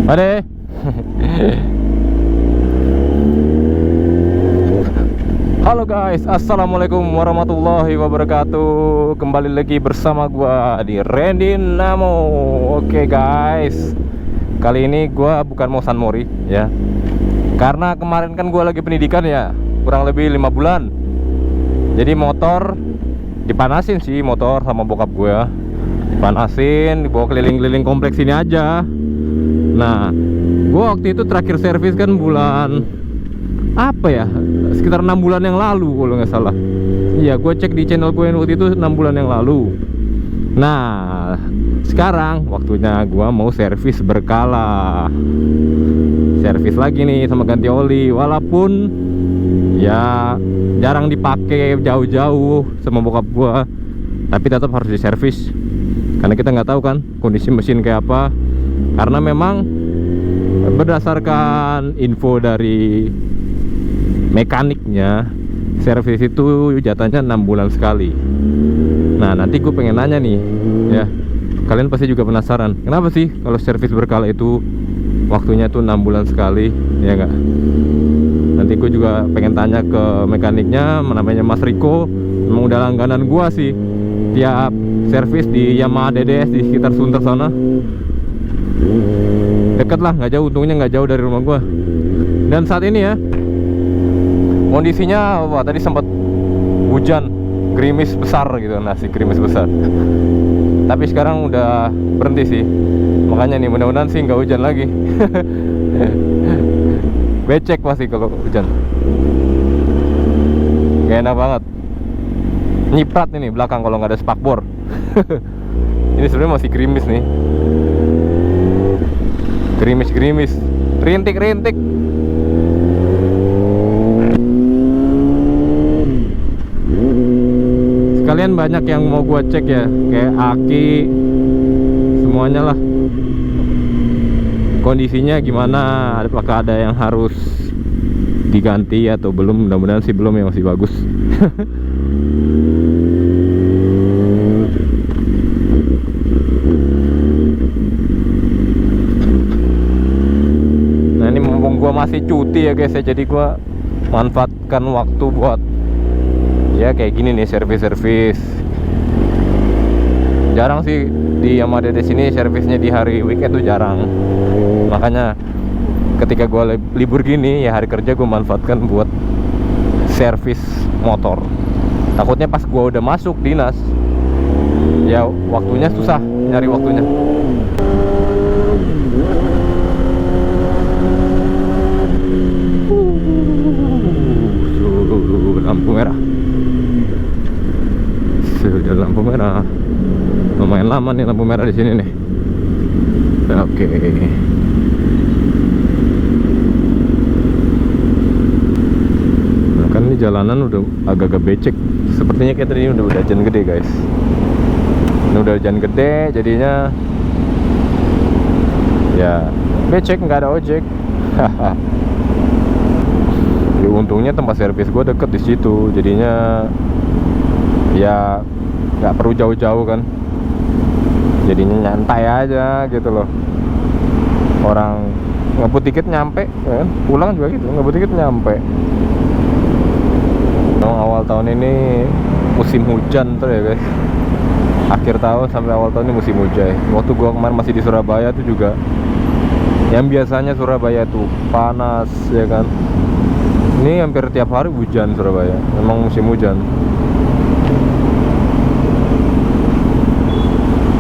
Ade. Halo guys, assalamualaikum warahmatullahi wabarakatuh. Kembali lagi bersama gua di Randy Namo. Oke guys, kali ini gua bukan mau San Mori ya, karena kemarin kan gua lagi pendidikan ya, kurang lebih 5 bulan. Jadi motor dipanasin sih, motor sama bokap gua dipanasin, dibawa keliling-keliling kompleks ini aja. Nah, gua waktu itu terakhir servis kan bulan apa ya, sekitar 6 bulan yang lalu kalau nggak salah. Iya, gue cek di channel gue waktu itu 6 bulan yang lalu. Nah, sekarang waktunya gue mau servis berkala. Servis lagi nih sama ganti oli. Walaupun ya jarang dipakai jauh-jauh sama bokap gue, tapi tetap harus diservis. Karena kita nggak tahu kan kondisi mesin kayak apa. Karena memang berdasarkan info dari mekaniknya, servis itu jatahnya 6 bulan sekali. Nah, nanti gue pengen nanya nih ya, kalian pasti juga penasaran, kenapa sih kalau servis berkala itu waktunya tuh 6 bulan sekali, ya enggak? Nanti gue juga pengen tanya ke mekaniknya, namanya Mas Riko. Memang udah langganan gue sih, tiap servis di Yamaha DDS di sekitar Sunter sana. Deket lah, nggak jauh, untungnya nggak jauh dari rumah gue. Dan saat ini ya, kondisinya wah, tadi sempat hujan, gerimis besar gitu, nasi gerimis besar. Tapi sekarang udah berhenti sih. Makanya nih, mudah-mudahan sih nggak hujan lagi. Becek pasti kalau hujan. Gak enak banget. Nyiprat ini belakang kalau nggak ada spakbor. Ini sebenarnya masih gerimis nih. Gerimis-gerimis, rintik-rintik. Sekalian banyak yang mau gua cek ya, kayak aki, semuanya lah. Kondisinya gimana? Apakah ada yang harus diganti atau belum? Mudah-mudahan sih belum, ya masih bagus. Nah, ini mumpung gua masih cuti ya guys ya, jadi gua manfaatkan waktu buat ya kayak gini nih, servis-servis. Jarang sih di Yamaha DDS sini servisnya di hari weekend tuh jarang. Makanya ketika gue libur gini ya, hari kerja gue manfaatkan buat servis motor. Takutnya pas gue udah masuk dinas ya waktunya susah nyari waktunya. Lampu merah. Sudah lampu merah. Lumayan lama nih lampu merah di sini nih. Oke. Nah, kan ini jalanan udah agak-agak becek. Sepertinya kayak tadi udah hujan gede guys. Ini udah hujan gede, jadinya ya becek, nggak ada ojek. Ya, untungnya tempat servis gue deket di situ, jadinya ya nggak perlu jauh-jauh kan, jadinya nyantai aja gitu loh. Orang ngebut dikit nyampe kan, pulang juga gitu, ngebut dikit nyampe. Awal tahun ini musim hujan tuh ya guys, akhir tahun sampai awal tahun ini musim hujan. Waktu gua kemarin masih di Surabaya tuh juga, yang biasanya Surabaya tuh panas ya kan, ini hampir tiap hari hujan Surabaya. Memang musim hujan.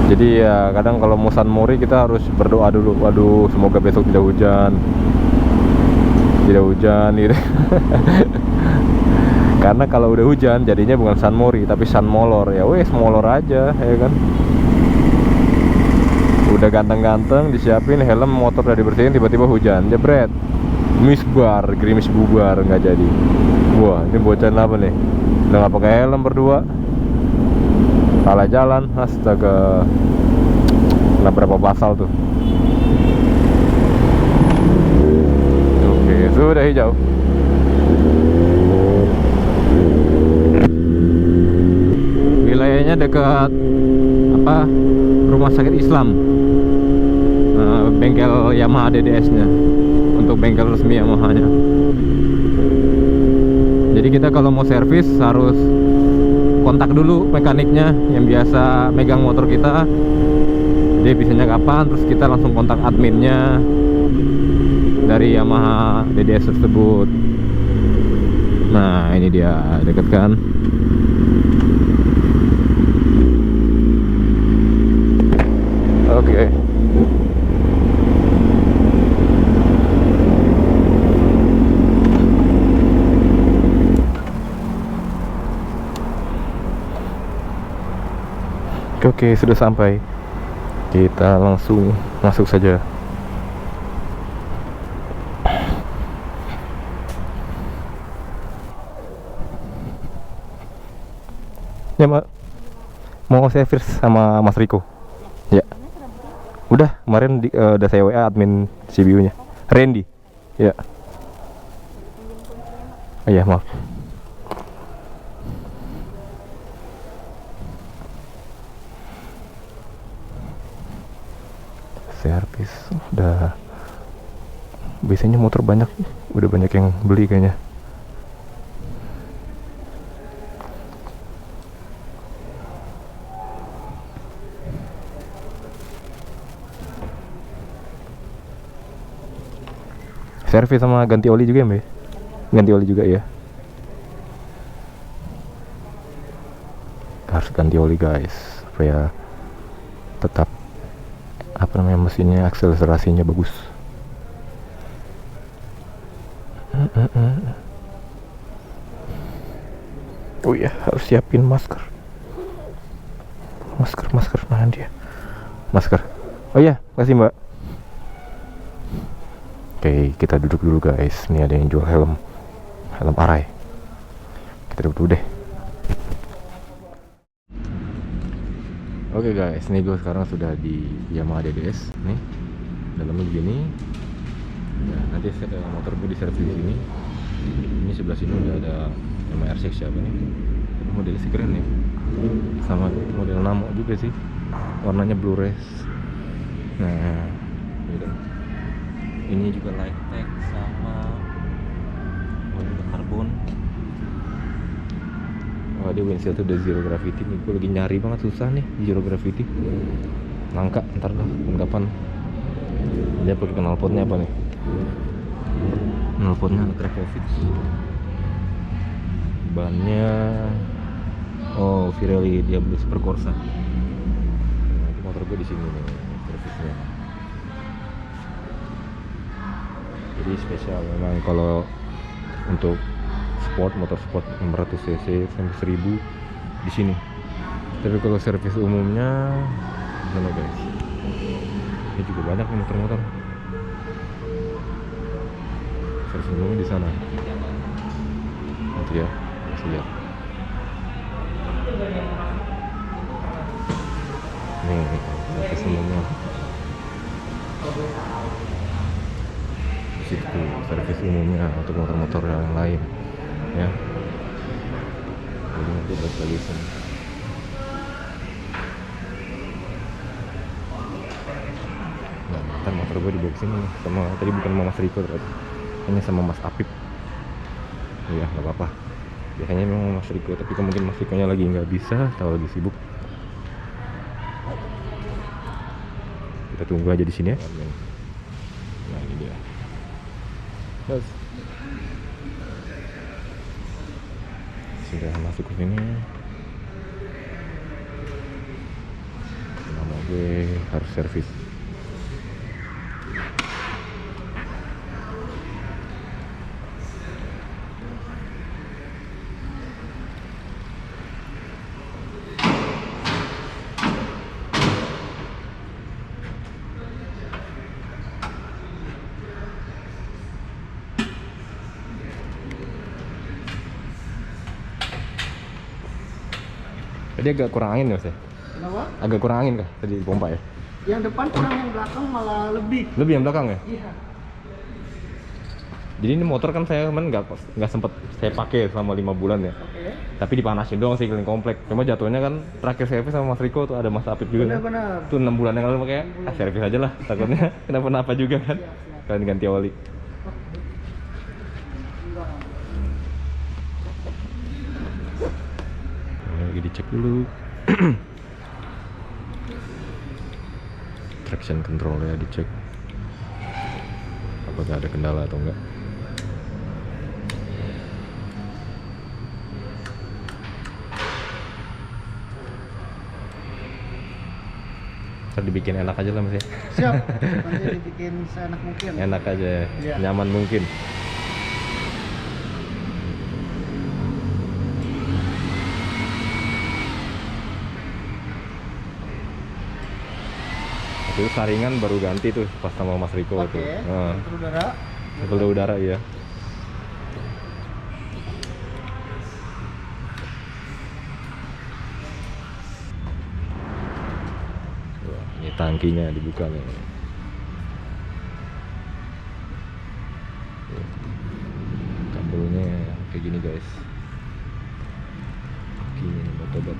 Jadi ya kadang kalau mau San Mori kita harus berdoa dulu. Waduh, semoga besok tidak hujan. Tidak hujan gitu. Karena kalau udah hujan jadinya bukan San Mori tapi San Molor. Ya wes, molor aja ya kan. Udah ganteng-ganteng disiapin helm, motor udah dibersihin, tiba-tiba hujan, jebret. Misbar, gerimis bubar, nggak jadi. Wah, ini bocah apa nih? Udah nggak pakai helm berdua, salah jalan, astaga. Kena berapa pasal tuh. Oke, sudah hijau. Wilayahnya dekat apa, rumah sakit Islam. bengkel Yamaha DDS-nya, untuk bengkel resmi Yamaha-nya. Jadi kita kalau mau servis harus kontak dulu mekaniknya yang biasa megang motor kita, dia bisanya kapan, terus kita langsung kontak adminnya dari Yamaha DDS tersebut. Nah ini dia, deket kan. Oke. Oke, sudah sampai. Kita langsung masuk saja. Ya, Mbak. Mau servis sama Mas Riko. Ya. Udah, kemarin udah saya WA admin CBU-nya. Randy. Ya. Oh, iya, maaf. Servis udah, biasanya motor banyak, udah banyak yang beli kayaknya. Servis sama ganti oli juga ya, Mbak? Ganti oli juga ya. Harus ganti oli guys, supaya tetap apa namanya, mesinnya akselerasinya bagus. Oh iya, harus siapin masker. Masker mana dia? Masker. Oh iya, kasih Mbak. Oke, kita duduk dulu guys. Ini ada yang jual helm Arai. Kita duduk dulu deh. Oke guys, ini gue sekarang sudah di Yamaha DDS. Nih, dalamnya begini. Ya, nanti motor gue diservis di sini. Ini sebelah sini udah ada Yamaha R6 siapa nih? Ini modelnya sih keren nih. Sama model Namo juga sih. Warnanya blue race. Nah, ini juga light tech sama mobil karbon. Oh, dia windshield tuh udah zero gravity nih. Gue lagi nyari banget, susah nih zero gravity. Langka, ntar lah kapan. Dia pakai knalpotnya apa nih? Knalpotnya Krapovic. Bannya Pirelli Diablo Super Corsa. Nah, itu motor gue di sini nih servisnya. Jadi spesial memang kalau untuk sport, motor sport 600 cc sampai 1000 di sini. Tapi kalau servis umumnya mana guys? Ini juga banyak nih motor-motor. Servis umumnya di sana. Nanti ya, masih lihat. Nih, servis umumnya. Itu servis umumnya untuk motor-motor yang lain ya. Jadi nanti buat balisan. Nah, ntar motor gue dibawa kesini nih sama, tadi bukan sama Mas Riko ternyata, hanya sama Mas Apip. Iya, nggak apa-apa. Biasanya memang Mas Riko, tapi mungkin Mas Rikonya lagi nggak bisa atau lagi sibuk. Kita tunggu aja di sini ya. Nah, ini dia. Terus sudah masuk ke sini. Nama gue harus servis. Tadi agak kurang angin ya, Mas ya? Kenapa? Agak kurang angin kah tadi di pompa ya? Yang depan kurang, yang belakang malah lebih. Lebih yang belakang ya? Iya. Jadi ini motor kan saya nggak sempet saya pakai selama 5 bulan ya. Oke. Tapi dipanasin doang sih keliling komplek. Cuma jatuhnya kan terakhir servis sama Mas Riko tuh ada Mas Apip juga kan. Benar-benar. Tuh 6 bulan yang lalu makanya servis aja lah takutnya kenapa-napa juga kan. Siap. Kalian ganti oli. Ini lagi dicek dulu. Traction control-nya dicek. Apakah ada kendala atau enggak. Dibikin enak aja lah Mas ya. Siap. Nanti dibikin seenak mungkin. Enak aja, Iya. nyaman mungkin. Itu saringan baru ganti tuh pas sama Mas Riko tuh. Oke. Nah, Filter udara. filter udara ya. Wah, ini tangkinya dibuka nih. Kabelnya kayak gini guys. Akinya nih motobat.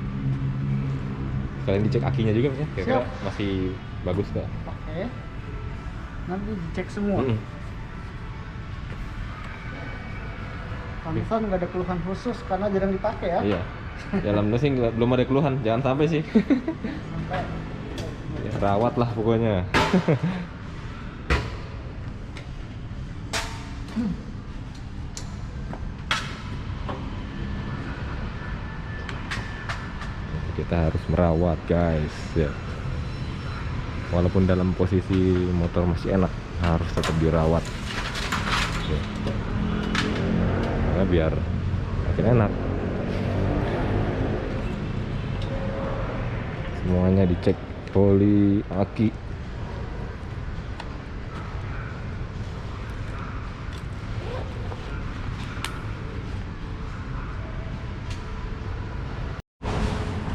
Kalian dicek akinya juga Mas ya? Kira-kira Siap. masih bagus nggak? Oke. Nanti dicek semua. Mm-mm. Pantesan nggak ada keluhan khusus karena jarang dipakai ya. Iya. Dalam sih belum ada keluhan, jangan sampai sih. Sampai. Ya, rawat lah pokoknya. Kita harus merawat guys ya. Walaupun dalam posisi motor masih enak, harus tetap dirawat ya. Karena biar makin enak. Semuanya dicek, oli, aki.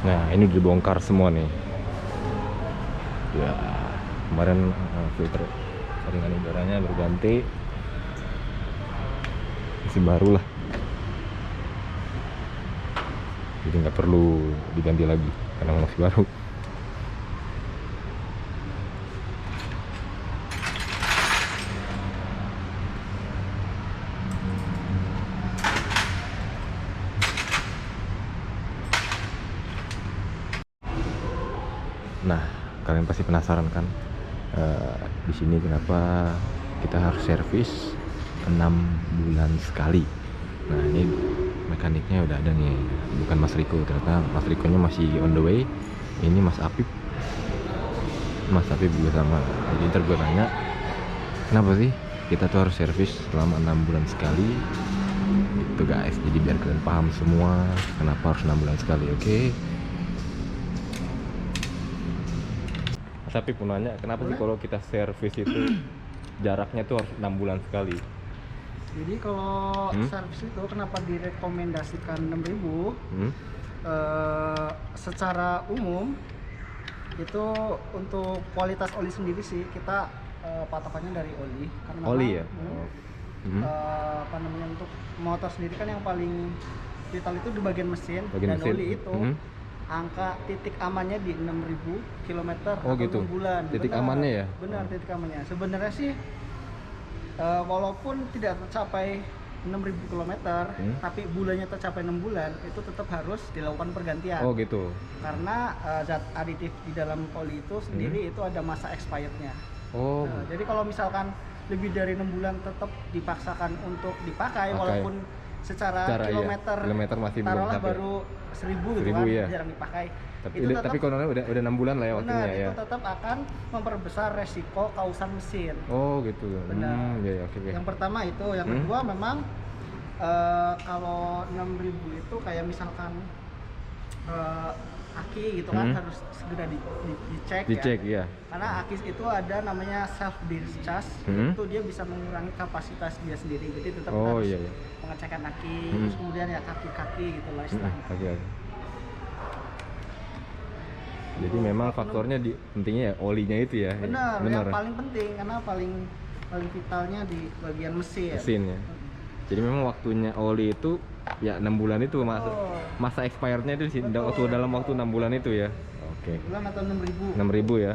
Nah, ini dibongkar semua nih. Ya, kemarin filter saringan udaranya berganti. Masih baru lah. Jadi nggak perlu diganti lagi karena masih baru. Nah, kalian pasti penasaran kan di sini kenapa kita harus servis 6 bulan sekali. Nah, ini mekaniknya udah ada nih, bukan Mas Riko, ternyata Mas Rikonya masih on the way. Ini Mas Apip juga sama. Jadi ntar gue nanya, kenapa sih kita tuh harus servis selama 6 bulan sekali gitu guys. Jadi biar kalian paham semua kenapa harus 6 bulan sekali. Oke. Tapi pun nanya, kenapa sih kalau kita servis itu jaraknya tuh harus 6 bulan sekali? Jadi kalau servis itu kenapa direkomendasikan 6.000? Secara umum itu untuk kualitas oli sendiri sih kita patokannya dari oli karena Oli ya? apa namanya, untuk motor sendiri kan yang paling vital itu di bagian mesin. Bagian dan mesin. oli itu angka titik amannya di 6.000 km Oh, atau gitu. 6 bulan. Titik Benar, amannya ya? Benar, titik amannya. Sebenarnya sih walaupun tidak tercapai 6.000 km, tapi bulannya tercapai 6 bulan, itu tetap harus dilakukan pergantian. Oh gitu. Karena zat aditif di dalam oli itu sendiri itu ada masa expirednya. Oh. Nah, jadi kalau misalkan lebih dari 6 bulan tetap dipaksakan untuk dipakai, walaupun secara kilometer masih belum taruhlah sampai. baru 1.000 gitu 1.000 kan, ya. jarang dipakai. Tapi Itu tetap, tapi kalau udah 6 bulan lah ya waktunya benar, ya. itu tetap akan memperbesar resiko kausan mesin. Oh gitu. Benar. Ya, oke. Yang pertama itu, yang kedua memang kalau 6.000 itu kayak misalkan aki gitu kan harus segera dicek ya. ya. Karena aki itu ada namanya self discharge, itu dia bisa mengurangi kapasitas dia sendiri. Jadi tetap harus pengecekan aki, terus kemudian ya kaki-kaki gitu lah istilahnya. Kaki. Jadi memang faktornya pentingnya ya olinya itu ya. Benar, yang paling penting karena paling paling vitalnya di bagian mesin. Mesin ya. Jadi memang waktunya oli itu ya 6 bulan itu masa expirednya itu dalam waktu 6 bulan itu ya. Oke. Bulan atau 6.000. 6.000 ya.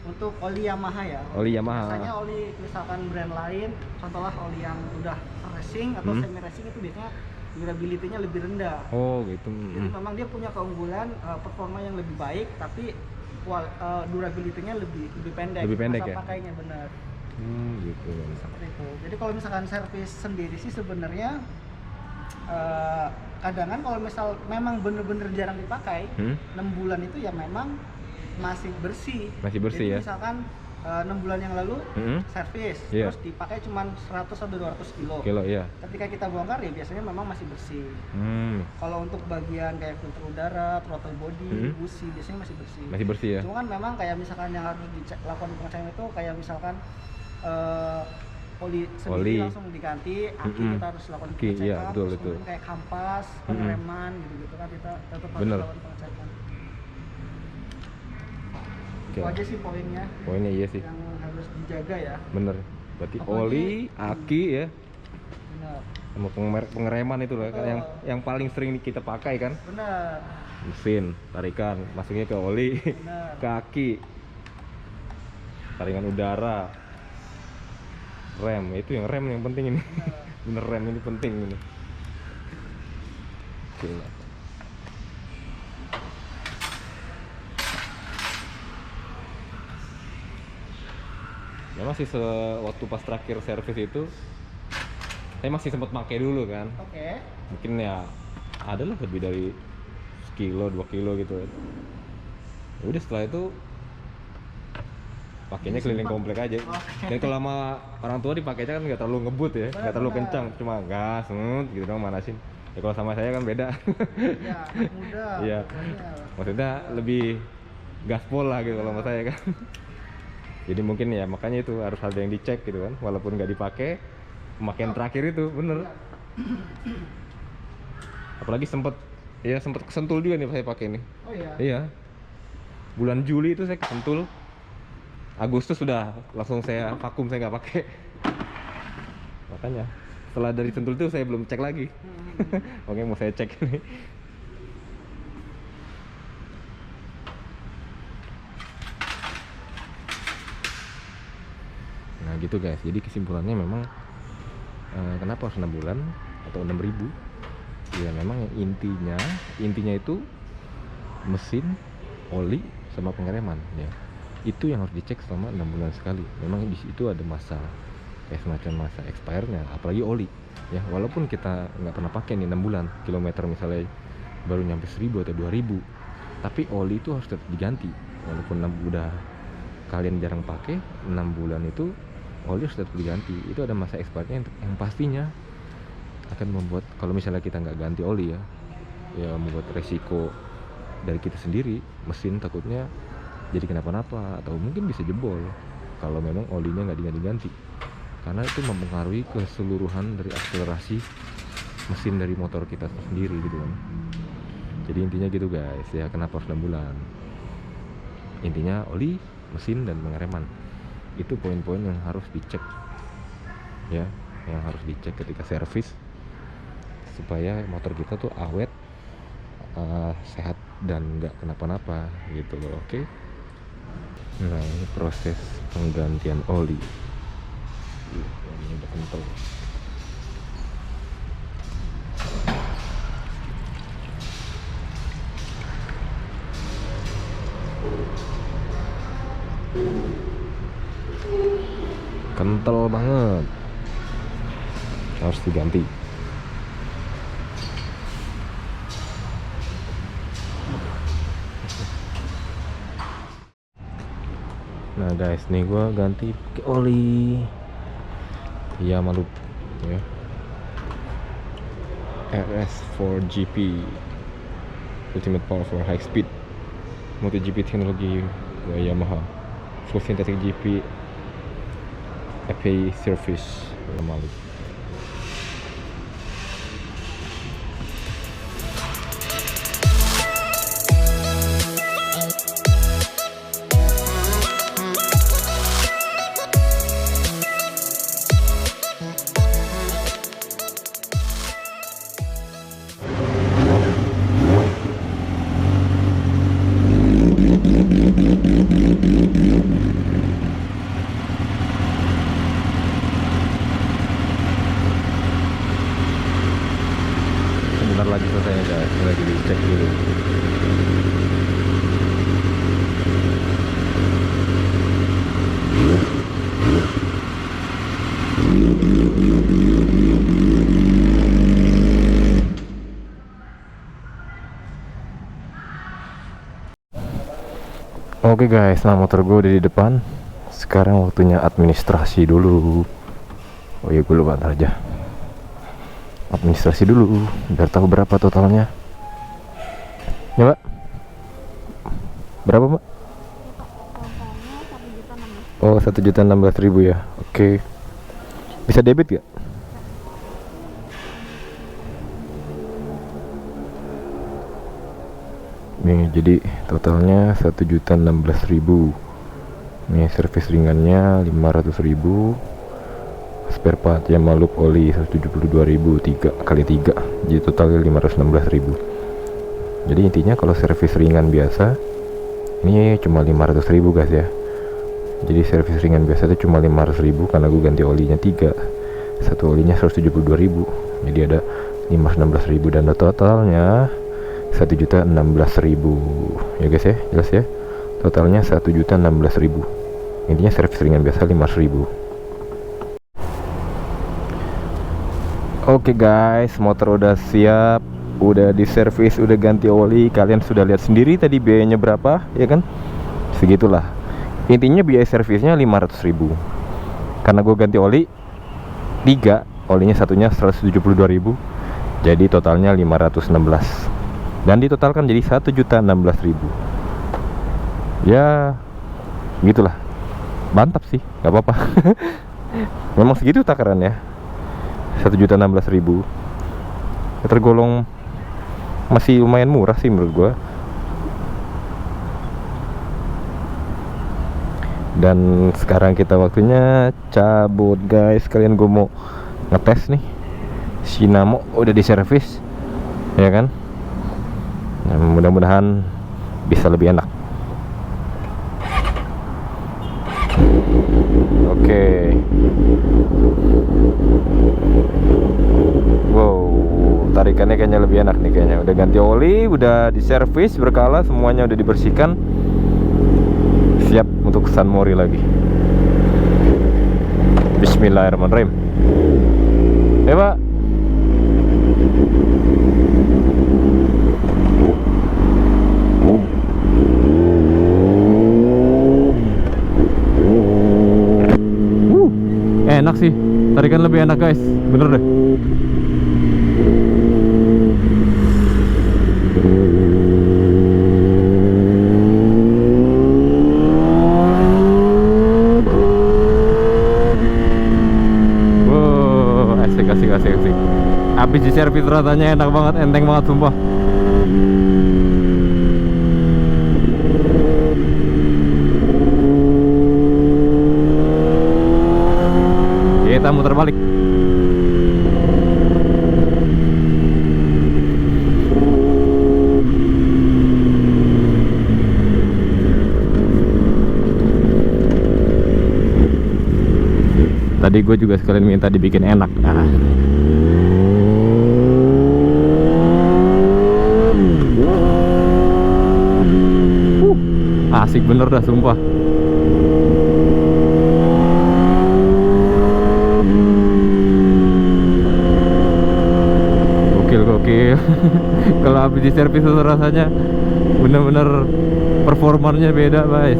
Untuk oli Yamaha ya. Oli Yamaha. Biasanya oli misalkan brand lain, contohnya oli yang udah racing atau semi racing itu biasanya durability-nya lebih rendah. Oh gitu. Jadi memang dia punya keunggulan performa yang lebih baik, tapi durability-nya lebih pendek. Lebih pendek masa ya. pakainya benar. Gitu. Seperti itu. Jadi kalau misalkan servis sendiri sih sebenarnya kadang kalau misal memang bener-bener jarang dipakai, 6 bulan itu ya memang masih bersih. Masih bersih. Jadi ya. misalkan 6 bulan yang lalu servis, terus dipakai cuma 100 atau 200 kilo. Iya. Ketika kita bongkar ya biasanya memang masih bersih. Kalau untuk bagian kayak filter udara, throttle body, busi biasanya masih bersih. Masih bersih ya. Cuman memang kayak misalkan yang harus lakukan pengecekan itu kayak misalkan oli sendiri langsung diganti, aki kita harus lakukan pengecekan. Iya, betul. Kayak kampas, pengereman gitu-gitu kan kita tetap harus lakukan pengecekan. Itu aja sih poinnya. Poinnya iya sih. Yang harus dijaga ya. Bener. Berarti oli, aki ya. Benar. Sama pengereman itu lah yang paling sering kita pakai kan. Benar. Mesin, tarikan, masuknya ke oli, ke aki, taringan udara, rem, itu yang penting ini. Bener rem ini penting ini. Oke. Ya masih waktu pas terakhir servis itu saya masih sempat pakai dulu kan. Oke. Mungkin ya adalah lebih dari sekilo 2 kilo gitu. Udah setelah itu pakainya keliling komplek aja. Dan kalau sama orang tua dipakainya kan nggak terlalu ngebut ya, nggak terlalu kencang, cuma gas, gitu dong manasin. Ya kalau sama saya kan beda. Ya, anak muda. Iya. Maksudnya lebih gaspol lah gitu kalau sama saya kan. Jadi mungkin ya makanya itu harus ada yang dicek gitu kan, walaupun nggak dipakai pemakaian terakhir itu bener. Apalagi sempet kesentul juga nih saya pakai nih. Oh iya. Iya. Bulan Juli itu saya kesentul. Agustus sudah langsung saya vakum, saya nggak pakai. Makanya setelah dari sentul itu saya belum cek lagi. Oke, mau saya cek ini. Nah gitu guys, jadi kesimpulannya memang kenapa harus 6 bulan atau 6.000? Ya memang yang intinya itu mesin, oli, sama pengereman ya. Itu yang harus dicek selama 6 bulan sekali. Memang di situ ada masa kayak semacam masa expirednya, apalagi oli ya. Walaupun kita nggak pernah pakai nih 6 bulan, kilometer misalnya baru nyampe 1000 atau 2000, tapi oli itu harus tetap diganti. Walaupun udah kalian jarang pakai, 6 bulan itu oli harus tetap diganti. Itu ada masa expirednya yang pastinya akan membuat, kalau misalnya kita nggak ganti oli ya membuat resiko dari kita sendiri. Mesin takutnya jadi kenapa-napa atau mungkin bisa jebol kalau memang olinya nggak diganti-ganti, karena itu mempengaruhi keseluruhan dari akselerasi mesin dari motor kita sendiri gitu kan. Jadi intinya gitu guys ya, kenapa harus 6 bulan. Intinya oli, mesin, dan pengereman itu poin-poin yang harus dicek ya, yang harus dicek ketika servis supaya motor kita tuh awet, sehat, dan nggak kenapa-napa gitu loh. Oke. Nah ini proses penggantian oli. Ini udah kental. Kental banget, harus diganti. Nah guys, nih gua ganti pakai oli Yamaha ya, RS4GP Ultimate Power for High Speed MotoGP teknologi Yamaha full synthetic GP FA service Yamaha. bentar lagi selesai guys, lagi dicek dulu. Oke guys, nah motor gue udah di depan. Sekarang waktunya administrasi dulu. Oh iya, gue lupa, ntar aja. Administrasi dulu, biar tahu berapa totalnya. Ya Mbak? Berapa Mbak? Oh, 1.016.000 ya. Oke. Bisa debit gak? Nih, jadi totalnya 1.016.000. Nih, servis ringannya 500.000. Spare part ya malup oli 172.000, 3 kali 3. Jadi totalnya 516.000. Jadi intinya kalau servis ringan biasa ini cuma 500.000 guys ya. Jadi servis ringan biasa itu cuma 500.000 karena gue ganti olinya 3. Satu olinya 172.000. Jadi ada 516.000 dan totalnya 1.016.000 ya guys ya, jelas ya. Totalnya 1.016.000. Intinya servis ringan biasa 500.000. Oke guys, motor udah siap, udah diservis, udah ganti oli. Kalian sudah lihat sendiri tadi biayanya berapa, ya kan? Segitulah. Intinya biaya servisnya 500.000. Karena gue ganti oli 3, olinya satunya 172.000. Jadi totalnya 516. Dan ditotalkan jadi 1.016.000. Ya, gitulah. Mantap sih, nggak apa-apa. Memang segitu takarannya. 1.016.000. Tergolong masih lumayan murah sih menurut gua. Dan sekarang kita waktunya cabut guys. Kalian gue mau ngetes nih. Sinamo udah diservis, ya kan? Nah, mudah-mudahan bisa lebih enak. Oke. Wow, tarikannya kayaknya lebih enak nih kayaknya. Udah ganti oli, udah diservis berkala, semuanya udah dibersihkan. Siap untuk San Mori lagi. Bismillahirrahmanirrahim. Pak. Enak sih, tarikan lebih enak guys, bener deh. Wow, asik. Habis di servis rasanya enak banget, enteng banget sumpah. Kita muter balik. Tadi gue juga sekalian minta dibikin enak. Asik bener dah sumpah. Gokil. Kalau habis di servis itu rasanya bener-bener performanya beda guys.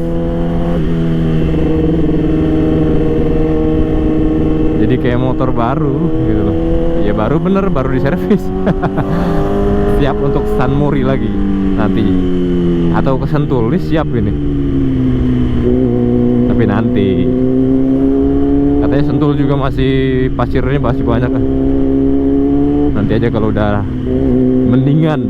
Jadi kayak motor baru gitu loh. Ya baru bener, baru di servis. Siap untuk San Mori lagi nanti. Atau ke Sentul, ini siap ini. Tapi nanti katanya Sentul juga masih pasirnya masih banyak kan. Nanti aja kalau udah mendingan.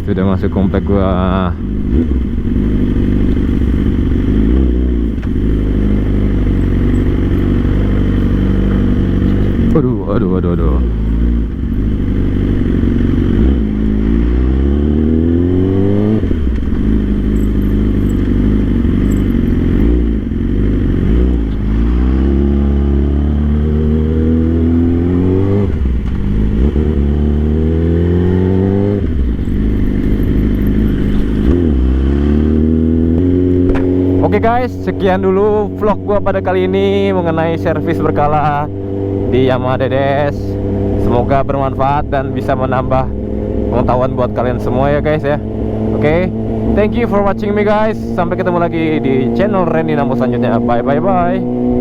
sudah masuk komplek gua. Aduh. Oke guys, sekian dulu vlog gua pada kali ini mengenai servis berkala di Yamaha DDS. Semoga bermanfaat dan bisa menambah pengetahuan buat kalian semua ya guys ya. Oke, thank you for watching me guys. Sampai ketemu lagi di channel Randy Namo selanjutnya. Bye.